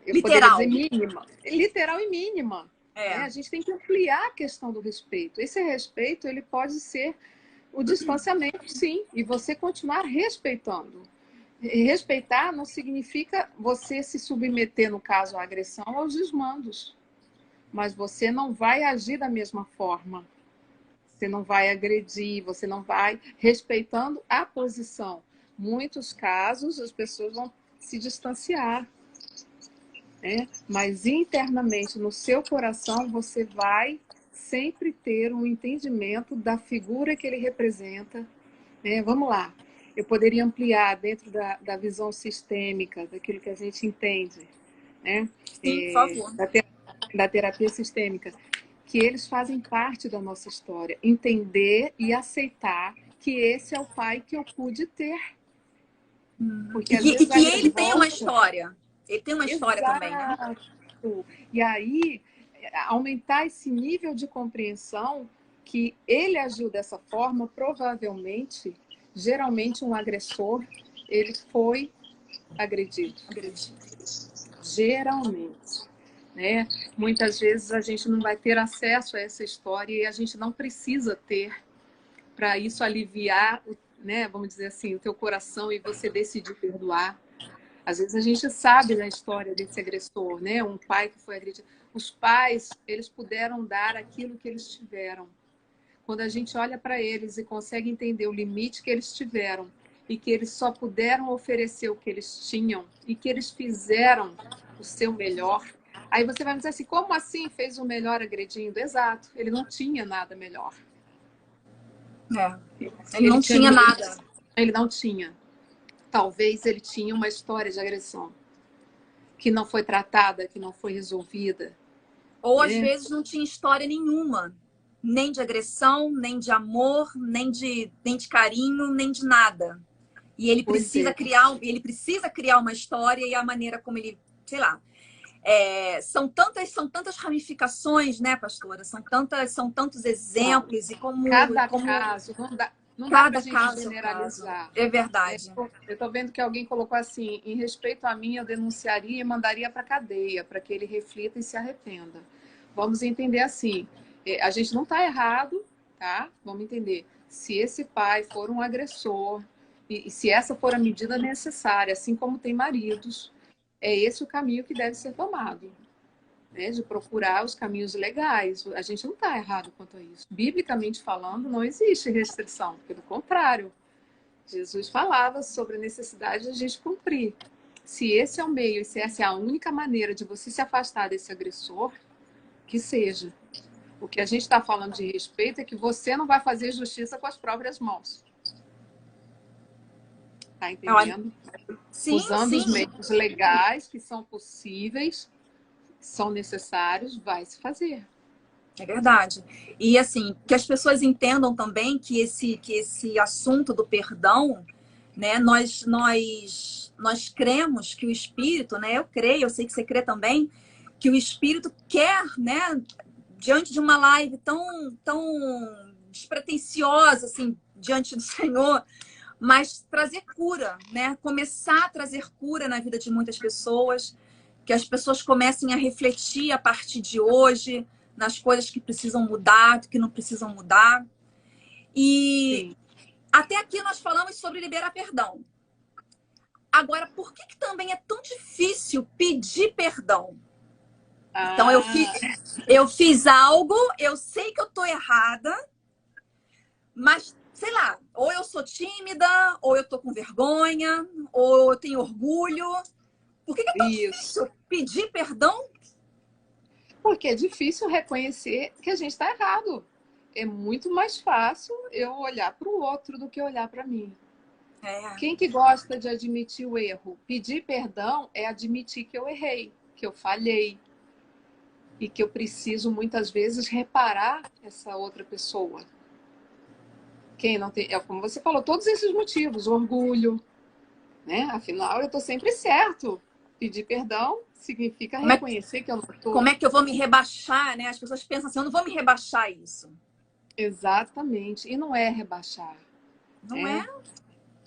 poderia Literal. dizer mínima, literal e mínima. Né? A gente tem que ampliar a questão do respeito. Esse respeito, ele pode ser o distanciamento, sim, e você continuar respeitando. Respeitar não significa você se submeter, no caso, à agressão, aos desmandos. Mas você não vai agir da mesma forma. Você não vai agredir, você não vai respeitando a posição. Muitos casos, as pessoas vão se distanciar. Né? Mas internamente, no seu coração, você vai sempre ter um entendimento da figura que ele representa. Né? Vamos lá. Eu poderia ampliar dentro da visão sistêmica, daquilo que a gente entende, né? Sim, por favor. Da terapia sistêmica, que eles fazem parte da nossa história. Entender e aceitar que esse é o pai que eu pude ter. Porque, e que ele tem uma história. Ele tem uma história. Exato. Também, né? E aí, aumentar esse nível de compreensão que ele agiu dessa forma, provavelmente, geralmente um agressor, ele foi agredido. Geralmente. Né? Muitas vezes a gente não vai ter acesso a essa história e a gente não precisa ter para isso aliviar, né, vamos dizer assim, o teu coração e você decidir perdoar. Às vezes a gente sabe da história desse agressor, né? Um pai que foi agredido. Os pais, eles puderam dar aquilo que eles tiveram. Quando a gente olha para eles e consegue entender o limite que eles tiveram e que eles só puderam oferecer o que eles tinham e que eles fizeram o seu melhor, aí você vai me dizer assim, como assim fez o melhor agredindo? Exato, ele não tinha nada melhor. Ele não tinha nada. Ele não tinha. Talvez ele tinha uma história de agressão que não foi tratada, que não foi resolvida. Ou às vezes não tinha história nenhuma. Nem de agressão, nem de amor, nem de carinho, nem de nada. E ele precisa criar uma história e a maneira como ele, sei lá. São tantas ramificações, né, pastora? São tantos exemplos e como cada caso, não dá pra gente generalizar. É verdade. Eu tô vendo que alguém colocou assim, em respeito a mim, eu denunciaria e mandaria para cadeia, para que ele reflita e se arrependa. Vamos entender assim, a gente não está errado, tá? Vamos entender. Se esse pai for um agressor, e se essa for a medida necessária, assim como tem maridos, é esse o caminho que deve ser tomado. Né, de procurar os caminhos legais. A gente não está errado quanto a isso. Biblicamente falando, não existe restrição, pelo contrário. Jesus falava sobre a necessidade de a gente cumprir. Se esse é o meio, e se essa é a única maneira de você se afastar desse agressor, que seja. O que a gente está falando de respeito é que você não vai fazer justiça com as próprias mãos. Tá entendendo? Sim, usando os meios legais que são possíveis, são necessários, vai se fazer. É verdade. E assim, que as pessoas entendam também que esse assunto do perdão, né, nós cremos que o Espírito, né, eu creio, eu sei que você crê também, que o Espírito quer, né, diante de uma live tão despretensiosa, assim, diante do Senhor, mas trazer cura, né, começar a trazer cura na vida de muitas pessoas, que as pessoas comecem a refletir a partir de hoje nas coisas que precisam mudar, que não precisam mudar. E sim, até aqui nós falamos sobre liberar perdão. Agora, por que também é tão difícil pedir perdão? Então, eu fiz algo, eu sei que eu tô errada, mas, sei lá, ou eu sou tímida, ou eu tô com vergonha, ou eu tenho orgulho. Por que é tão difícil pedir perdão? Porque é difícil reconhecer que a gente está errado. É muito mais fácil eu olhar para o outro do que olhar para mim. Quem que gosta de admitir o erro? Pedir perdão é admitir que eu errei, que eu falhei. E que eu preciso, muitas vezes, reparar essa outra pessoa. Quem não tem... como você falou, todos esses motivos. Orgulho, né? Afinal, eu estou sempre certo. Pedir perdão significa reconhecer que eu não estou. Como é que eu vou me rebaixar, né? As pessoas pensam assim, eu não vou me rebaixar isso. Exatamente. E não é rebaixar, Não né? é?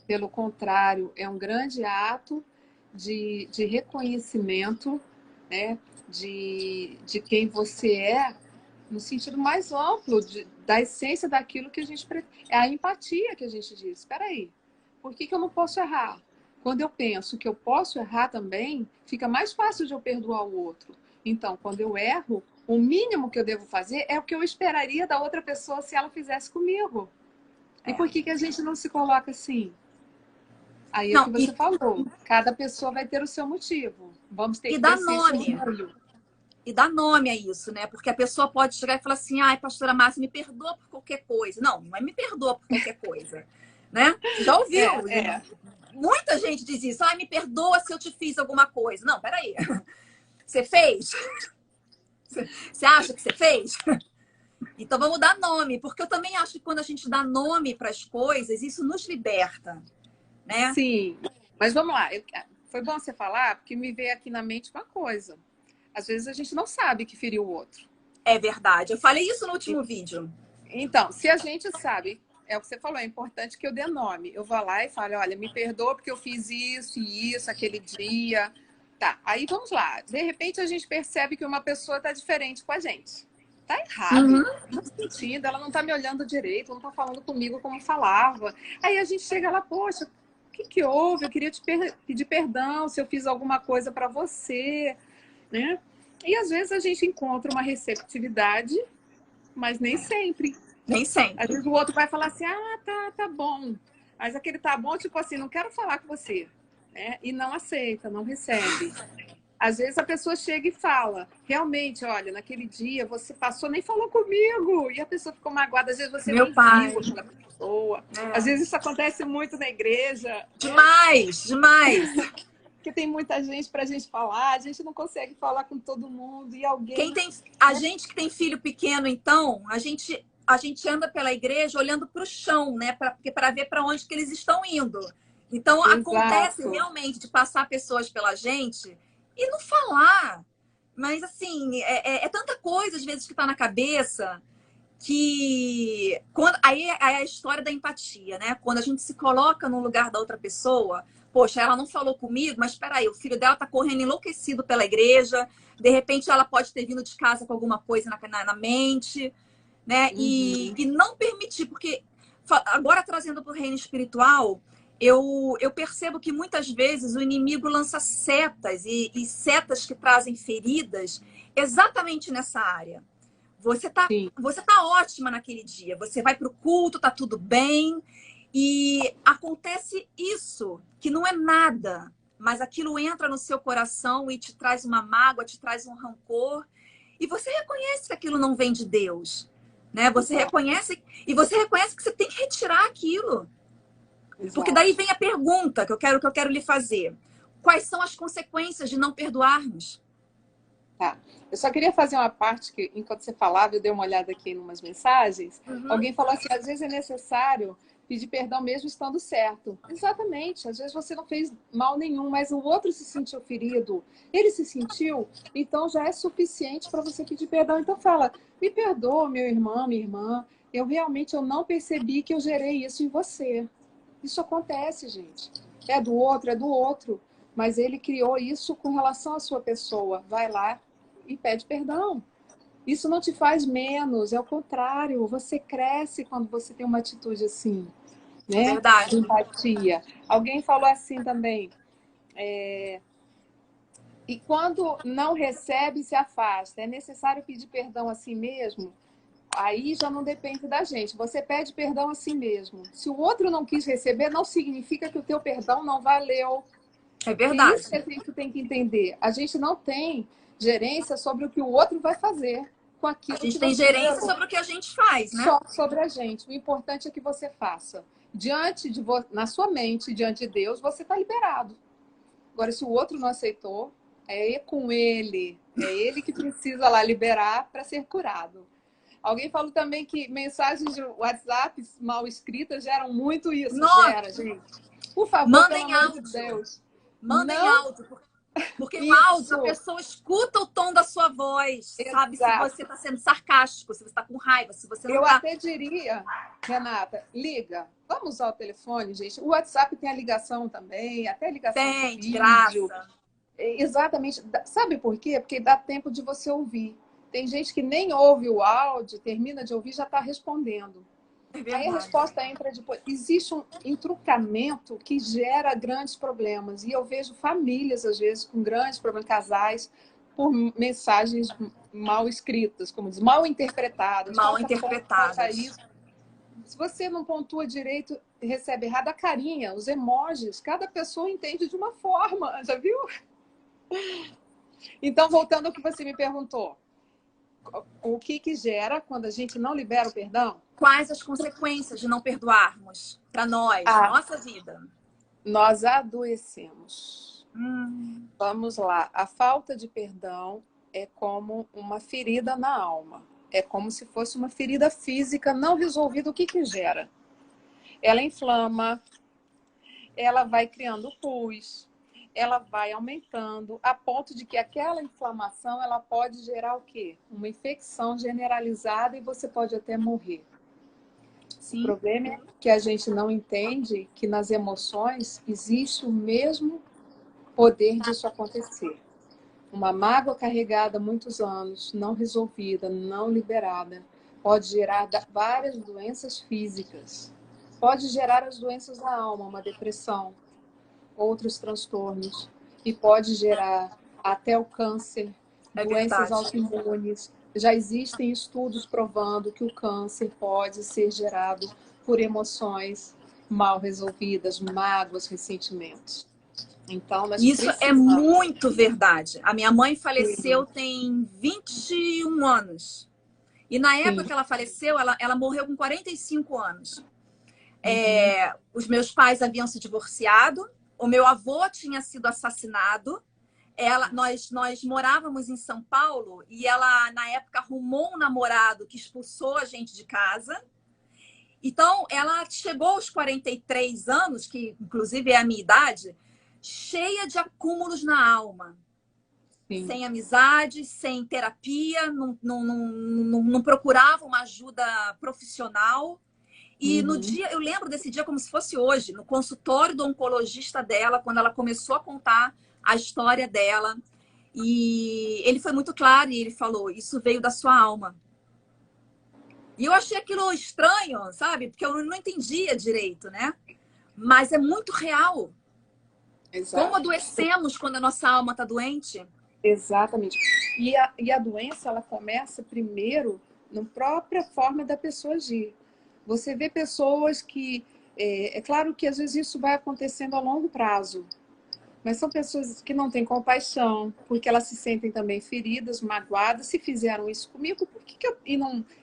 Pelo contrário, é um grande ato de reconhecimento, né? De quem você é, no sentido mais amplo, da essência daquilo que a gente... É a empatia que a gente diz. Espera aí, por que eu não posso errar? Quando eu penso que eu posso errar também, fica mais fácil de eu perdoar o outro. Então, quando eu erro, o mínimo que eu devo fazer é o que eu esperaria da outra pessoa se ela fizesse comigo. E É. por que a gente não se coloca assim? Aí é o Não, que você falou. Cada pessoa vai ter o seu motivo. Vamos ter e que dá descer esse nome. orgulho. E dá nome a isso, né? Porque a pessoa pode chegar e falar assim: ai, pastora Márcia, me perdoa por qualquer coisa. Não, não é me perdoa por qualquer coisa, né? Você já ouviu? É. Muita gente diz isso: ai, me perdoa se eu te fiz alguma coisa. Não, peraí. Você fez? Você acha que você fez? Então vamos dar nome, porque eu também acho que quando a gente dá nome para as coisas, isso nos liberta, né? Sim. Mas vamos lá. Foi bom você falar, porque me veio aqui na mente uma coisa. Às vezes a gente não sabe que feriu o outro. É verdade. Eu falei isso no último vídeo. Então, se a gente sabe, é o que você falou, é importante que eu dê nome. Eu vou lá e falo, olha, me perdoa porque eu fiz isso e isso aquele dia. Tá, aí vamos lá. De repente a gente percebe que uma pessoa está diferente com a gente. Tá errado. Uhum. Não tô sentindo, ela não tá me olhando direito, não tá falando comigo como falava. Aí a gente chega lá, poxa, o que que houve? Eu queria te pedir perdão se eu fiz alguma coisa para você, né? E às vezes a gente encontra uma receptividade, mas nem sempre. Nem Às sempre. vezes o outro vai falar assim, ah, tá bom. Mas aquele tá bom, tipo assim, não quero falar com você. Né? E não aceita, não recebe. Às vezes a pessoa chega e fala, realmente, olha, naquele dia você passou, nem falou comigo. E a pessoa ficou magoada. Às vezes você Meu nem pai. viu aquela pessoa. Às É. vezes isso acontece muito na igreja, né? Demais, demais. Porque tem muita gente pra gente falar, a gente não consegue falar com todo mundo. E alguém... A gente que tem filho pequeno, então, a gente anda pela igreja olhando para o chão, né? Para ver para onde que eles estão indo. Então, acontece Exato. realmente de passar pessoas pela gente e não falar. Mas, assim, é tanta coisa, às vezes, que está na cabeça que... Aí é a história da empatia, né? Quando a gente se coloca no lugar da outra pessoa, poxa, ela não falou comigo, mas espera aí, o filho dela tá correndo enlouquecido pela igreja, de repente ela pode ter vindo de casa com alguma coisa na mente, né? Uhum. E não permitir, porque agora trazendo para o reino espiritual, eu percebo que muitas vezes o inimigo lança setas e setas que trazem feridas exatamente nessa área. Você tá, Sim. você tá ótima naquele dia. Você vai para o culto, tá tudo bem. E acontece isso, que não é nada, mas aquilo entra no seu coração e te traz uma mágoa, te traz um rancor. E você reconhece que aquilo não vem de Deus, né? Você reconhece que você tem que retirar aquilo. Porque Exato. daí vem a pergunta que eu quero lhe fazer. Quais são as consequências de não perdoarmos? Tá. Eu só queria fazer uma parte que, enquanto você falava, eu dei uma olhada aqui em umas mensagens. Uhum. Alguém falou assim, às vezes é necessário pedir perdão mesmo estando certo. Exatamente. Às vezes você não fez mal nenhum, mas o outro se sentiu ferido. Ele se sentiu, então já é suficiente para você pedir perdão. Então fala, me perdoa, meu irmão, minha irmã. Eu não percebi que eu gerei isso em você. Isso acontece, gente. É do outro. Mas ele criou isso com relação à sua pessoa. Vai lá e pede perdão. Isso não te faz menos, é o contrário. Você cresce quando você tem uma atitude assim, É né? De verdade. empatia. Alguém falou assim também. E quando não recebe, se afasta. É necessário pedir perdão a si mesmo? Aí já não depende da gente. Você pede perdão a si mesmo. Se o outro não quis receber, não significa que o teu perdão não valeu. É Que é isso verdade. que a gente tem que entender. A gente não tem gerência sobre o que o outro vai fazer com A aquilo que gente tem você gerência gerou. sobre o que a gente faz, né? Só sobre a gente. O importante é que você faça. Na sua mente, diante de Deus, você está liberado. Agora, se o outro não aceitou, é com ele. É ele que precisa lá liberar para ser curado. Alguém falou também que mensagens de WhatsApp mal escritas geram muito isso. Nossa, Gera, gente. Por favor, pelo mandem amor de áudio. Deus. Mandem Não áudio. Porque no áudio a Isso, pessoa escuta o tom da sua voz, sabe? Se exato. você está sendo sarcástico, se você está com raiva, se você não Eu está. até diria, Renata, liga. Vamos usar o telefone, gente. O WhatsApp tem a ligação também, até a ligação de Tem, de vídeo. graça. Exatamente. Sabe por quê? Porque dá tempo de você ouvir. Tem gente que nem ouve o áudio, termina de ouvir, já está respondendo. É Aí a verdade. resposta entra depois. Existe um entrucamento que gera grandes problemas. E eu vejo famílias, às vezes, com grandes problemas, casais, por mensagens mal escritas, como diz, mal interpretadas. Mal Falta ponto, falta interpretadas. isso. Se você não pontua direito, recebe errado a carinha, os emojis. Cada pessoa entende de uma forma, já viu? Então, voltando ao que você me perguntou. O que gera quando a gente não libera o perdão? Quais as consequências de não perdoarmos para nós, Ah, nossa vida? nós adoecemos. Hum, Vamos lá. A falta de perdão é como uma ferida na alma. É como se fosse uma ferida física não resolvida. O que gera? Ela inflama, ela vai criando pus, ela vai aumentando, a ponto de que aquela inflamação ela pode gerar o quê? Uma infecção generalizada e você pode até morrer. O sim, problema é que a gente não entende que nas emoções existe o mesmo poder disso acontecer. Uma mágoa carregada há muitos anos, não resolvida, não liberada, pode gerar várias doenças físicas. Pode gerar as doenças da alma, uma depressão, outros transtornos. E pode gerar até o câncer, é doenças verdade. autoimunes. Já existem estudos provando que o câncer pode ser gerado por emoções mal resolvidas, mágoas, ressentimentos. Então, nós Isso é precisamos. muito verdade. A minha mãe faleceu tem 21 anos. E na época Sim. que ela faleceu, ela morreu com 45 anos. Uhum. Os meus pais haviam se divorciado, o meu avô tinha sido assassinado. Nós morávamos em São Paulo e ela, na época, arrumou um namorado que expulsou a gente de casa. Então, ela chegou aos 43 anos, que inclusive é a minha idade, cheia de acúmulos na alma. Sim. Sem amizade, sem terapia, não procurava uma ajuda profissional. E no Uhum. dia, eu lembro desse dia como se fosse hoje, no consultório do oncologista dela, quando ela começou a contar a história dela. E ele foi muito claro e ele falou: isso veio da sua alma. E eu achei aquilo estranho, sabe? Porque eu não entendia direito, né? Mas é muito real. Como Exato. adoecemos quando a nossa alma está doente? Exatamente. E a doença, ela começa primeiro na própria forma da pessoa agir. Você vê pessoas que... É claro que às vezes isso vai acontecendo a longo prazo, mas são pessoas que não têm compaixão, porque elas se sentem também feridas, magoadas. Se fizeram isso comigo, por que eu... E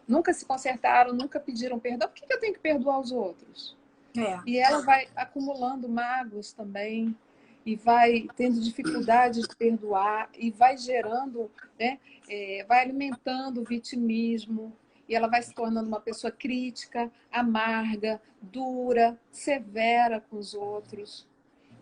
nunca se consertaram, nunca pediram perdão, por que eu tenho que perdoar os outros? É, E ela vai acumulando mágoas também, e vai tendo dificuldade de perdoar, e vai gerando, né, vai alimentando o vitimismo, e ela vai se tornando uma pessoa crítica, amarga, dura, severa com os outros,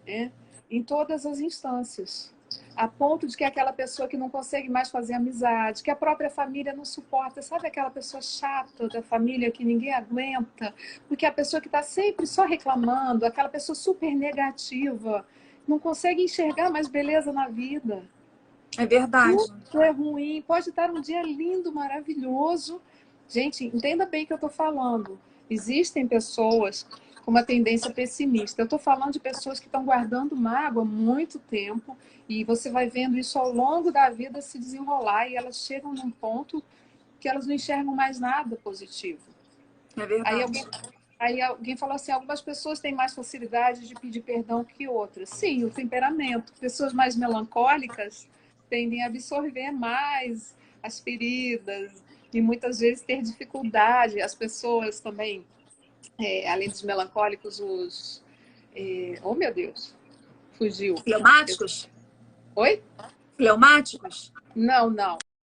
né, em todas as instâncias. A ponto de que é aquela pessoa que não consegue mais fazer amizade, que a própria família não suporta. Sabe aquela pessoa chata da família que ninguém aguenta? Porque a pessoa que está sempre só reclamando, aquela pessoa super negativa, não consegue enxergar mais beleza na vida. é verdade. Tudo é ruim. Pode estar um dia lindo, maravilhoso. Gente, entenda bem o que eu estou falando. Existem pessoas com uma tendência pessimista. Eu estou falando de pessoas que estão guardando mágoa há muito tempo e você vai vendo isso ao longo da vida se desenrolar e elas chegam num ponto que elas não enxergam mais nada positivo. É Aí verdade. alguém, aí alguém falou assim, algumas pessoas têm mais facilidade de pedir perdão que outras. Sim, o temperamento. Pessoas mais melancólicas tendem a absorver mais as feridas e muitas vezes ter dificuldade. As pessoas também, além dos melancólicos, os... oh, meu Deus, fugiu. Fleumáticos? Oi? Fleumáticos? Não, não.